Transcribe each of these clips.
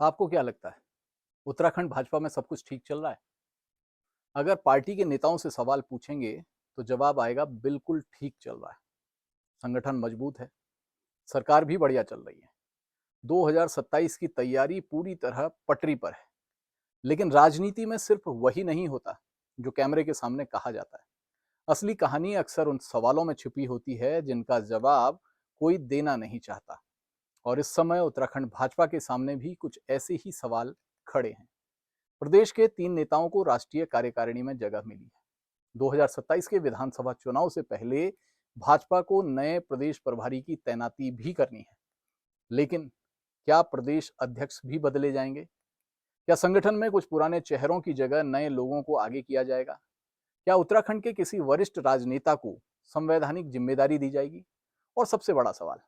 आपको क्या लगता है, उत्तराखंड भाजपा में सब कुछ ठीक चल रहा है? अगर पार्टी के नेताओं से सवाल पूछेंगे, तो जवाब आएगा बिल्कुल ठीक चल रहा है। संगठन मजबूत है, सरकार भी बढ़िया चल रही है। 2027 की तैयारी पूरी तरह पटरी पर है। लेकिन राजनीति में सिर्फ वही नहीं होता, जो कैमरे के सामने कहा जाता है। असली कहानी अक्सर उन सवालों में छिपी होती है, जिनका जवाब कोई देना नहीं चाहता। और इस समय उत्तराखंड भाजपा के सामने भी कुछ ऐसे ही सवाल खड़े हैं। प्रदेश के 3 नेताओं को राष्ट्रीय कार्यकारिणी में जगह मिली है। 2027 के विधानसभा चुनाव से पहले भाजपा को नए प्रदेश प्रभारी की तैनाती भी करनी है। लेकिन क्या प्रदेश अध्यक्ष भी बदले जाएंगे? क्या संगठन में कुछ पुराने चेहरों की जगह नए लोगों को आगे किया जाएगा? क्या उत्तराखंड के किसी वरिष्ठ राजनेता को संवैधानिक जिम्मेदारी दी जाएगी? और सबसे बड़ा सवाल,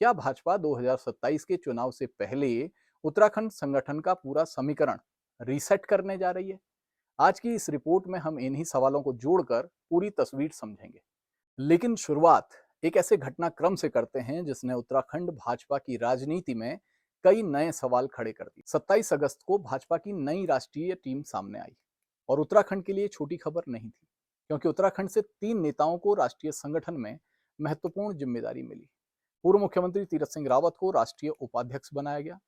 क्या भाजपा 2027 के चुनाव से पहले उत्तराखंड संगठन का पूरा समीकरण रीसेट करने जा रही है? आज की इस रिपोर्ट में हम इन्हीं सवालों को जोड़कर पूरी तस्वीर समझेंगे। लेकिन शुरुआत एक ऐसे घटनाक्रम से करते हैं जिसने उत्तराखंड भाजपा की राजनीति में कई नए सवाल खड़े कर दिए। 27 अगस्त को भाजपा की नई राष्ट्रीय टीम सामने आई। और उत्तराखंड के लिए छोटी खबर नहीं थी, क्योंकि उत्तराखंड से 3 नेताओं को राष्ट्रीय संगठन में महत्वपूर्ण जिम्मेदारी मिली। पूर्व मुख्यमंत्री तीरथ सिंह रावत को राष्ट्रीय उपाध्यक्ष बनाया गया।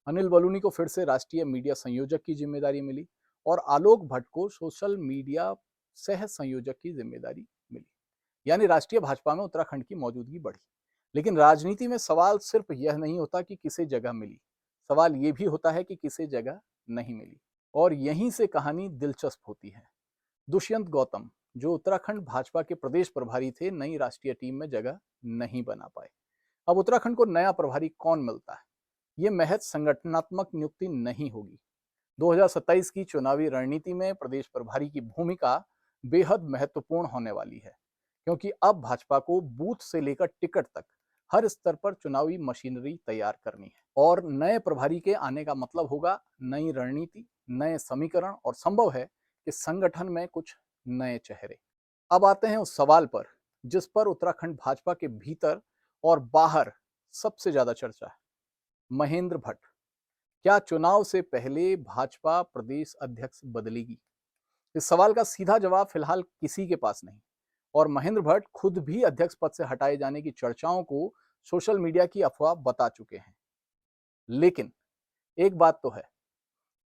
अनिल बलूनी को फिर से राष्ट्रीय मीडिया संयोजक की जिम्मेदारी मिली। और आलोक भट्ट को सोशल मीडिया सह संयोजक की जिम्मेदारी मिली। यानी राष्ट्रीय भाजपा में उत्तराखंड की मौजूदगी बढ़ी। लेकिन राजनीति में सवाल सिर्फ यह नहीं होता कि किसे जगह मिली, सवाल यह भी होता है कि किसे जगह नहीं मिली। और यहीं से कहानी दिलचस्प होती है। दुष्यंत गौतम, जो उत्तराखंड भाजपा के प्रदेश प्रभारी थे, नई राष्ट्रीय टीम में जगह नहीं बना पाए। अब उत्तराखंड को नया प्रभारी कौन मिलता है? ये महज संगठनात्मक नियुक्ति नहीं होगी। 2027 की चुनावी रणनीति में प्रदेश प्रभारी की भूमिका बेहद महत्वपूर्ण होने वाली है, क्योंकि अब भाजपा को बूथ से लेकर टिकट तक हर स्तर पर चुनावी मशीनरी तैयार करनी है। और नए प्रभारी के आने का मतलब होगा नई रणनीति, नए समीकरण और संभव है कि संगठन में कुछ नए चेहरे। अब आते हैं उस सवाल पर जिस पर उत्तराखंड भाजपा के भीतर और बाहर सबसे ज्यादा चर्चा है। महेंद्र भट्ट, क्या चुनाव से पहले भाजपा प्रदेश अध्यक्ष बदलेगी? इस सवाल का सीधा जवाब फिलहाल किसी के पास नहीं। और महेंद्र भट्ट खुद भी अध्यक्ष पद से हटाए जाने की चर्चाओं को सोशल मीडिया की अफवाह बता चुके हैं। लेकिन एक बात तो है,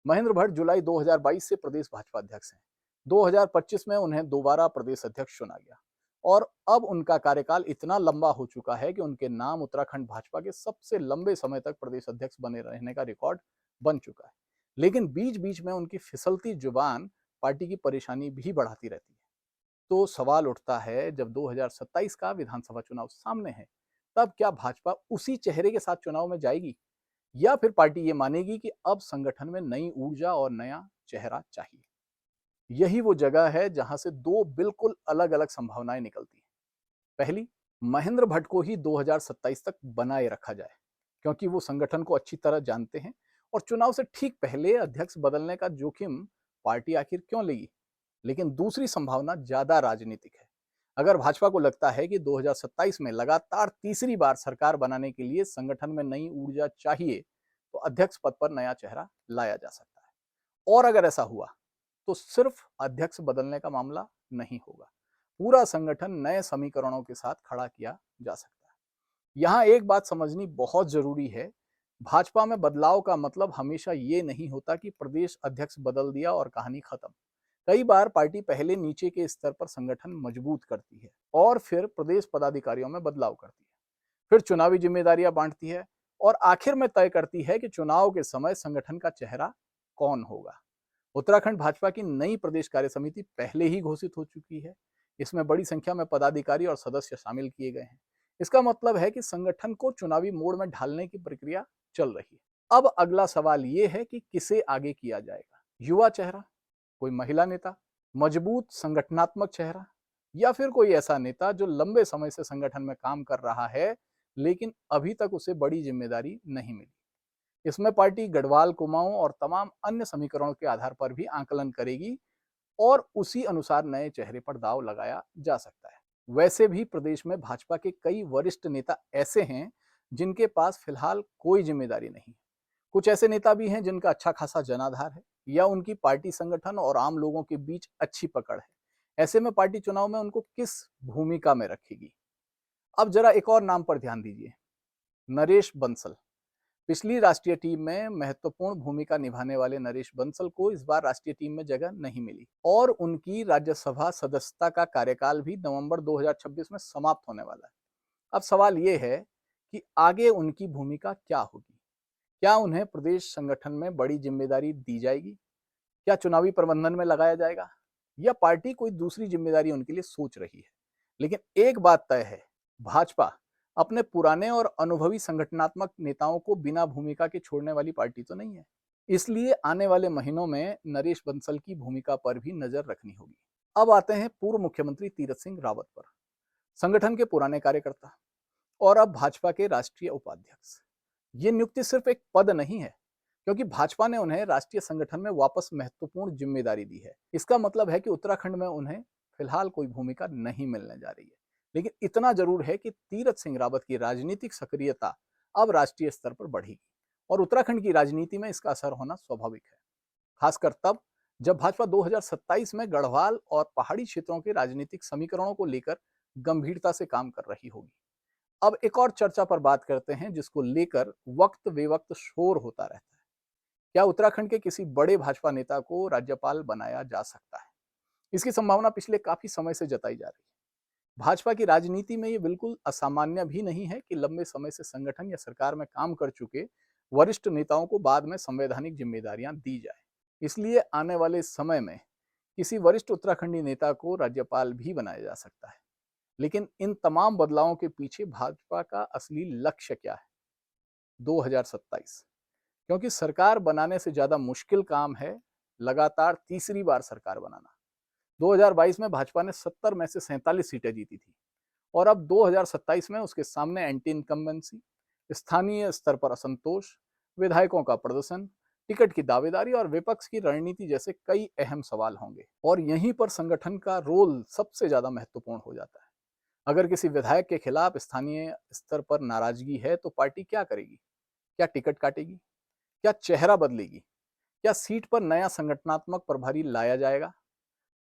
महेंद्र भट्ट जुलाई 2022 से प्रदेश भाजपा अध्यक्ष हैं। 2025 में उन्हें दोबारा प्रदेश अध्यक्ष चुना गया। और अब उनका कार्यकाल इतना लंबा हो चुका है कि उनके नाम उत्तराखंड भाजपा के सबसे लंबे समय तक प्रदेश अध्यक्ष बने रहने का रिकॉर्ड बन चुका है। लेकिन बीच बीच में उनकी फिसलती जुबान पार्टी की परेशानी भी बढ़ाती रहती है। तो सवाल उठता है, जब 2027 का विधानसभा चुनाव सामने है, तब क्या भाजपा उसी चेहरे के साथ चुनाव में जाएगी, या फिर पार्टी ये मानेगी कि अब संगठन में नई ऊर्जा और नया चेहरा चाहिए? यही वो जगह है जहां से दो बिल्कुल अलग अलग संभावनाएं निकलती हैं। पहली, महेंद्र भट्ट को ही 2027 तक बनाए रखा जाए, क्योंकि वो संगठन को अच्छी तरह जानते हैं। और चुनाव से ठीक पहले अध्यक्ष बदलने का जोखिम पार्टी आखिर क्यों लेगी? लेकिन दूसरी संभावना ज्यादा राजनीतिक है। अगर भाजपा को लगता है कि 2027 में लगातार तीसरी बार सरकार बनाने के लिए संगठन में नई ऊर्जा चाहिए, तो अध्यक्ष पद पर नया चेहरा लाया जा सकता है। और अगर ऐसा हुआ, तो सिर्फ अध्यक्ष बदलने का मामला नहीं होगा, पूरा संगठन नए समीकरणों के साथ खड़ा किया जा सकता है। यहां एक बात समझनी बहुत जरूरी है, भाजपा में बदलाव का मतलब हमेशा ये नहीं होता कि प्रदेश अध्यक्ष बदल दिया और कहानी खत्म। कई बार पार्टी पहले नीचे के स्तर पर संगठन मजबूत करती है और फिर प्रदेश पदाधिकारियों में बदलाव करती है, फिर चुनावी जिम्मेदारियां बांटती है, और आखिर में तय करती है कि चुनाव के समय संगठन का चेहरा कौन होगा। उत्तराखंड भाजपा की नई प्रदेश कार्य समिति पहले ही घोषित हो चुकी है। इसमें बड़ी संख्या में पदाधिकारी और सदस्य शामिल किए गए हैं। इसका मतलब है कि संगठन को चुनावी मोड़ में ढालने की प्रक्रिया चल रही है। अब अगला सवाल यह है कि किसे आगे किया जाएगा? युवा चेहरा, कोई महिला नेता, मजबूत संगठनात्मक चेहरा, या फिर कोई ऐसा नेता जो लंबे समय से संगठन में काम कर रहा है लेकिन अभी तक उसे बड़ी जिम्मेदारी नहीं मिली? इसमें पार्टी गढ़वाल, कुमाऊं और तमाम अन्य समीकरणों के आधार पर भी आकलन करेगी, और उसी अनुसार नए चेहरे पर दांव लगाया जा सकता है। वैसे भी प्रदेश में भाजपा के कई वरिष्ठ नेता ऐसे हैं जिनके पास फिलहाल कोई जिम्मेदारी नहीं, कुछ ऐसे नेता भी हैं जिनका अच्छा खासा जनाधार है या उनकी पार्टी संगठन और आम लोगों के बीच अच्छी पकड़ है। ऐसे में पार्टी चुनाव में उनको किस भूमिका में रखेगी? अब जरा एक और नाम पर ध्यान दीजिए, नरेश बंसल। पिछली राष्ट्रीय टीम में महत्वपूर्ण भूमिका निभाने वाले नरेश बंसल को इस बार राष्ट्रीय टीम में जगह नहीं मिली और उनकी राज्यसभा सदस्यता का कार्यकाल भी नवंबर 2026 में समाप्त होने वाला है। अब सवाल ये है कि आगे उनकी भूमिका क्या होगी? क्या उन्हें प्रदेश संगठन में बड़ी जिम्मेदारी दी जाएगी? क्या चुनावी प्रबंधन में लगाया जाएगा या पार्टी कोई दूसरी जिम्मेदारी उनके लिए सोच रही है? लेकिन एक बात तय है, भाजपा अपने पुराने और अनुभवी संगठनात्मक नेताओं को बिना भूमिका के छोड़ने वाली पार्टी तो नहीं है। इसलिए आने वाले महीनों में नरेश बंसल की भूमिका पर भी नजर रखनी होगी। अब आते हैं पूर्व मुख्यमंत्री तीरथ सिंह रावत पर, संगठन के पुराने कार्यकर्ता और अब भाजपा के राष्ट्रीय उपाध्यक्ष। ये नियुक्ति सिर्फ एक पद नहीं है, क्योंकि भाजपा ने उन्हें राष्ट्रीय संगठन में वापस महत्वपूर्ण जिम्मेदारी दी है। इसका मतलब है कि उत्तराखंड में उन्हें फिलहाल कोई भूमिका नहीं मिलने जा रही है। लेकिन इतना जरूर है कि तीरथ सिंह रावत की राजनीतिक सक्रियता अब राष्ट्रीय स्तर पर बढ़ेगी और उत्तराखंड की राजनीति में इसका असर होना स्वाभाविक है, खासकर तब जब भाजपा 2027 में गढ़वाल और पहाड़ी क्षेत्रों के राजनीतिक समीकरणों को लेकर गंभीरता से काम कर रही होगी। अब एक और चर्चा पर बात करते हैं जिसको लेकर वक्त बेवक्त शोर होता रहता है। क्या उत्तराखंड के किसी बड़े भाजपा नेता को राज्यपाल बनाया जा सकता है? इसकी संभावना पिछले काफी समय से जताई जा रही है। भाजपा की राजनीति में ये बिल्कुल असामान्य भी नहीं है कि लंबे समय से संगठन या सरकार में काम कर चुके वरिष्ठ नेताओं को बाद में संवैधानिक जिम्मेदारियां दी जाए। इसलिए आने वाले समय में किसी वरिष्ठ उत्तराखंडी नेता को राज्यपाल भी बनाया जा सकता है। लेकिन इन तमाम बदलावों के पीछे भाजपा का असली लक्ष्य क्या है? 2027, क्योंकि सरकार बनाने से ज्यादा मुश्किल काम है लगातार तीसरी बार सरकार बनाना। 2022 में भाजपा ने 70 में से 47 सीटें जीती थी और अब 2027 में उसके सामने एंटी इनकम्बेंसी, स्थानीय स्तर पर असंतोष, विधायकों का प्रदर्शन, टिकट की दावेदारी और विपक्ष की रणनीति जैसे कई अहम सवाल होंगे और यहीं पर संगठन का रोल सबसे ज्यादा महत्वपूर्ण हो जाता है। अगर किसी विधायक के खिलाफ स्थानीय स्तर पर नाराजगी है तो पार्टी क्या करेगी? क्या टिकट काटेगी? क्या चेहरा बदलेगी? क्या सीट पर नया संगठनात्मक प्रभारी लाया जाएगा?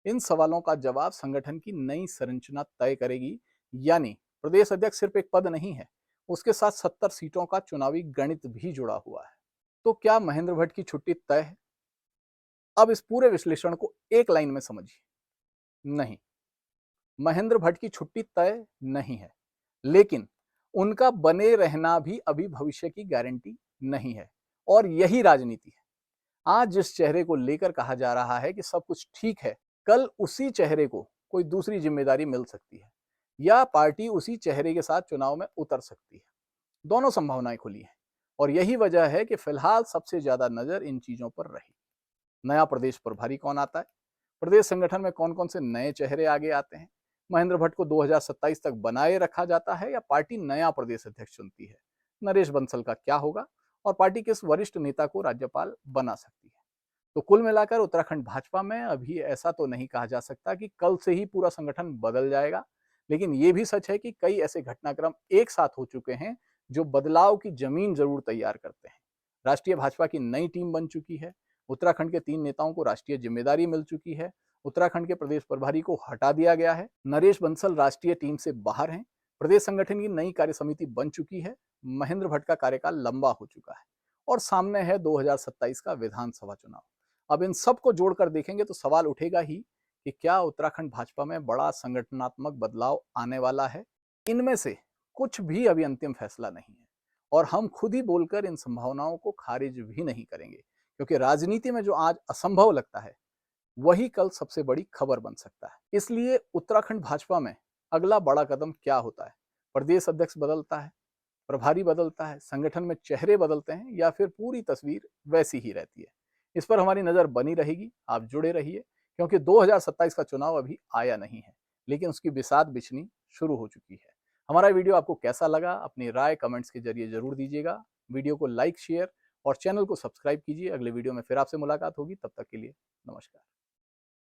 इन सवालों का जवाब संगठन की नई संरचना तय करेगी। यानी प्रदेश अध्यक्ष सिर्फ एक पद नहीं है, उसके साथ 70 सीटों का चुनावी गणित भी जुड़ा हुआ है। तो क्या महेंद्र भट्ट की छुट्टी तय है? अब इस पूरे विश्लेषण को एक लाइन में समझिए, नहीं, महेंद्र भट्ट की छुट्टी तय नहीं है, लेकिन उनका बने रहना भी अभी भविष्य की गारंटी नहीं है और यही राजनीति है। आज जिस चेहरे को लेकर कहा जा रहा है कि सब कुछ ठीक है, कल उसी चेहरे को कोई दूसरी जिम्मेदारी मिल सकती है या पार्टी उसी चेहरे के साथ चुनाव में उतर सकती है। दोनों संभावनाएं खुली हैं और यही वजह है कि फिलहाल सबसे ज्यादा नजर इन चीजों पर रही। नया प्रदेश प्रभारी कौन आता है? प्रदेश संगठन में कौन कौन से नए चेहरे आगे आते हैं? महेंद्र भट्ट को 2027 तक बनाए रखा जाता है या पार्टी नया प्रदेश अध्यक्ष चुनती है? नरेश बंसल का क्या होगा और पार्टी किस वरिष्ठ नेता को राज्यपाल बना सकती है? तो कुल मिलाकर उत्तराखंड भाजपा में अभी ऐसा तो नहीं कहा जा सकता कि कल से ही पूरा संगठन बदल जाएगा, लेकिन ये भी सच है कि कई ऐसे घटनाक्रम एक साथ हो चुके हैं जो बदलाव की जमीन जरूर तैयार करते हैं। राष्ट्रीय भाजपा की नई टीम बन चुकी है, उत्तराखंड के 3 नेताओं को राष्ट्रीय जिम्मेदारी मिल चुकी है, उत्तराखंड के प्रदेश प्रभारी को हटा दिया गया है, नरेश बंसल राष्ट्रीय टीम से बाहर हैं, प्रदेश संगठन की नई कार्य समिति बन चुकी है, महेंद्र भट्ट का कार्यकाल लंबा हो चुका है और सामने है 2027 का विधानसभा चुनाव। अब इन सबको जोड़कर देखेंगे तो सवाल उठेगा ही कि क्या उत्तराखंड भाजपा में बड़ा संगठनात्मक बदलाव आने वाला है? इनमें से कुछ भी अभी अंतिम फैसला नहीं है और हम खुद ही बोलकर इन संभावनाओं को खारिज भी नहीं करेंगे, क्योंकि राजनीति में जो आज असंभव लगता है वही कल सबसे बड़ी खबर बन सकता है। इसलिए उत्तराखंड भाजपा में अगला बड़ा कदम क्या होता है? प्रदेश अध्यक्ष बदलता है, प्रभारी बदलता है, संगठन में चेहरे बदलते हैं या फिर पूरी तस्वीर वैसी ही रहती है? इस पर हमारी नजर बनी रहेगी। आप जुड़े रहिए, क्योंकि 2027 का चुनाव अभी आया नहीं है, लेकिन उसकी बिसात बिछनी शुरू हो चुकी है। हमारा वीडियो आपको कैसा लगा? अपनी राय कमेंट्स के जरिए जरूर दीजिएगा। वीडियो को लाइक, शेयर और चैनल को सब्सक्राइब कीजिए। अगले वीडियो में फिर आपसे मुलाकात होगी, तब तक के लिए नमस्कार।